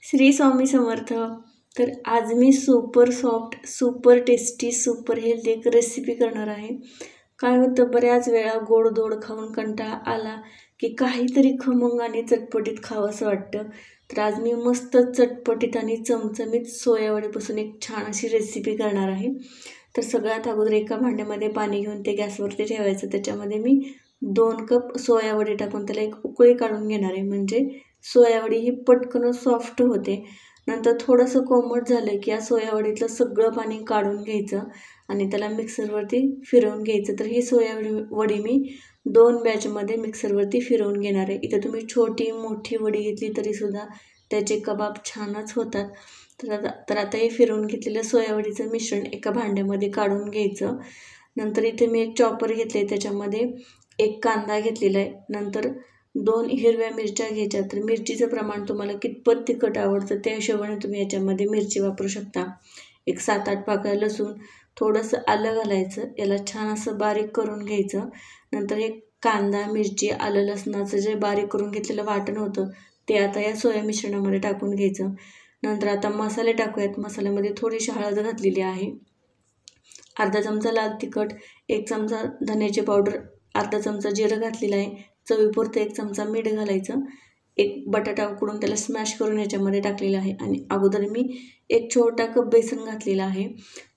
श्री स्वामी समर्थ। तर आज मी super soft, super tasty, super healthy एक रेसिपी करणार आहे। काय होतं, बऱ्याच वेळा गोड खाऊन कंटाळा आला की काहीतरी खमंग आणि चटपटीत खावंसं वाटतं। तर आज मी मस्त चटपटीत आणि चमचमीत सोयावडीपासून एक छान अशी रेसिपी करणार आहे। तर सगळ्यात अगोदर एका भांड्यामध्ये पाणी घेऊन ते गॅसवरती ठेवायचं। त्याच्यामध्ये मी 2 कप सोयावडी टाकून त्याला एक उकळी काढून घेणार आहे, म्हणजे सोयावडी ही पटकन सॉफ्ट होते। नंतर थोडंसं कोमट झालं की या सोयावडीतलं सगळं पाणी काढून घ्यायचं आणि त्याला मिक्सरवरती फिरवून घ्यायचं। तर ही वडी मी 2 बॅचमध्ये मिक्सरवरती फिरवून घेणार आहे। इथे तुम्ही छोटी मोठी वडी घेतली तरीसुद्धा त्याचे कबाब छानच होतात। तर आता हे फिरवून घेतलेलं सोयावडीचं मिश्रण एका भांड्यामध्ये काढून घ्यायचं। नंतर इथे मी एक चॉपर घेतले, त्याच्यामध्ये एक कांदा घेतलेला आहे। नंतर 2 हिरव्या मिरच्या घ्यायच्या। तर मिरचीचं प्रमाण तुम्हाला कितपत तिखट आवडतं त्या हिशोबाने तुम्ही याच्यामध्ये मिरची वापरू शकता। एक 7-8 पाकळ्या लसूण, थोडंसं आलं घालायचं, याला छान असं बारीक करून घ्यायचं। नंतर एक कांदा, मिरची, आलं लसणाचं जे बारीक करून घेतलेलं वाटण होतं ते आता या सोया मिश्रणामध्ये टाकून घ्यायचं। नंतर आता मसाले टाकूयात। मसाल्यामध्ये थोडीशी हळद घातलेली आहे, अर्धा चमचा लाल तिखट, 1 चमचा धन्याची पावडर, अर्धा चमचा जिरं घातलेलं आहे, चवीपुरतं 1 चमचा मीठ घालायचं, एक बटाटा उकडून त्याला स्मॅश करून याच्यामध्ये टाकलेला आहे आणि अगोदर मी एक छोटा कप बेसन घातलेला आहे।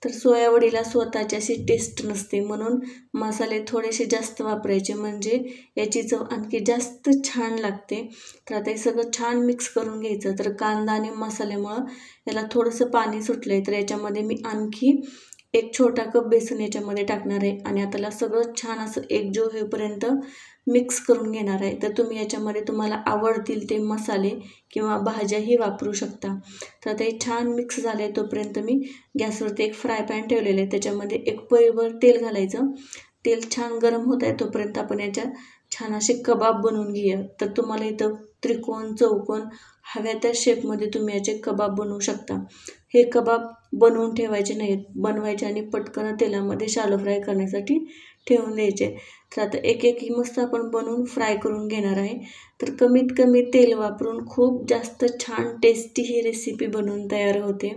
तर सोयावडीला स्वतःची अशी टेस्ट नसते, म्हणून मसाले थोडेसे जास्त वापरायचे, म्हणजे याची चव आणखी जास्त छान लागते। तर आता हे सगळं छान मिक्स करून घ्यायचं। तर कांदा आणि मसाल्यामुळं याला थोडंसं पाणी सुटलं आहे, तर याच्यामध्ये मी आणखी एक छोटा कप बेसन याच्यामध्ये टाकणार आहे आणि आता सगळं छान असं एकजीव होईपर्यंत मिक्स करून घेणार आहे। तर तुम्ही याच्यामध्ये तुम्हाला आवडतील ते मसाले किंवा भाज्याही वापरू शकता। तर आता हे छान मिक्स झाले, तोपर्यंत मी गॅसवरती एक फ्राय पॅन ठेवलेलं आहे, त्याच्यामध्ये 1 पळीभर तेल घालायचं। तेल छान गरम होत आहे तोपर्यंत आपण याच्या छान असे कबाब बनवून घेऊया। तर तुम्हाला इथं त्रिकोण, चौकोन हव्या त्या शेपमध्ये तुम्ही याचे कबाब बनवू शकता। हे कबाब बनवून ठेवायचे नाहीत, बनवायचे आणि पटकन तेलामध्ये शालो फ्राय करण्यासाठी ठेवून द्यायचे। तर आता एक मस्त आपण बनवून फ्राय करून घेणार आहे। तर कमीत कमी तेल वापरून खूप जास्त छान टेस्टी ही रेसिपी बनवून तयार होते।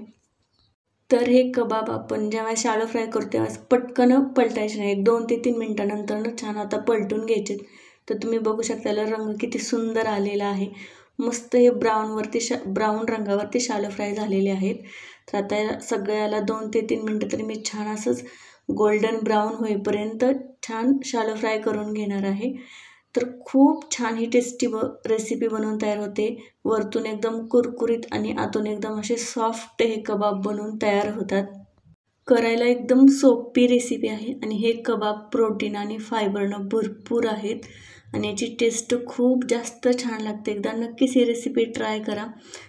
तर हे कबाब आपण जेव्हा शालो फ्राय करतो तेव्हा पटकन पलटायचे नाही, 2 ते 3 मिनिटानंतर छान आता पलटून घ्यायचे। तर तुम्ही बघू शकता याला रंग किती सुंदर आलेला आहे, मस्त हे ब्राऊन रंगावरती शालो फ्राय झालेले आहेत। तर आता या सगळ्याला 2 ते 3 मिनिटं तरी मी छान असंच गोल्डन ब्राऊन होईपर्यंत छान शालो फ्राय करून घेणार आहे। तर खूप छान ही टेस्टी रेसिपी बनवून तयार होते। वरतून एकदम कुरकुरीत आणि आतून एकदम असे सॉफ्ट हे कबाब बनवून तयार होतात। करायला एकदम सोपी रेसिपी आहे आणि हे कबाब प्रोटीन आणि फायबरनं भरपूर आहेत आणि याची टेस्ट खूप जास्त छान लागते। एकदा नक्कीच ही रेसिपी ट्राय करा।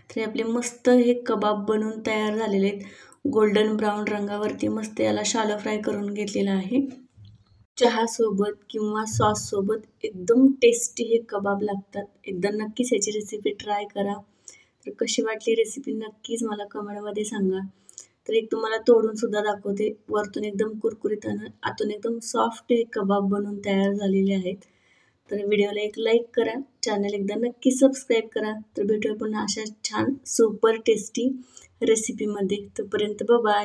तर आपले मस्त हे कबाब बनवून तयार झालेले आहेत। गोल्डन ब्राऊन रंगावरती मस्त याला शालो फ्राय करून घेतलेला आहे। चहासोबत किंवा सॉससोबत एकदम टेस्टी हे कबाब लागतात। एकदा नक्कीच याची रेसिपी ट्राय करा। तर कशी वाटली रेसिपी नक्कीच मला कमेंटमध्ये सांगा। तर एक तुम्हाला तोडून सुद्धा दाखवते, वरतून एकदम कुरकुरीत आणि आतून एकदम सॉफ्ट हे कबाब बनवून तयार झालेले आहेत। तर व्हिडिओला एक लाईक करा, चॅनल एकदा नक्की सबस्क्राईब करा। तर भेटूया पुन्हा अशा छान सुपर टेस्टी रेसिपीमध्ये। तोपर्यंत बाय बाय।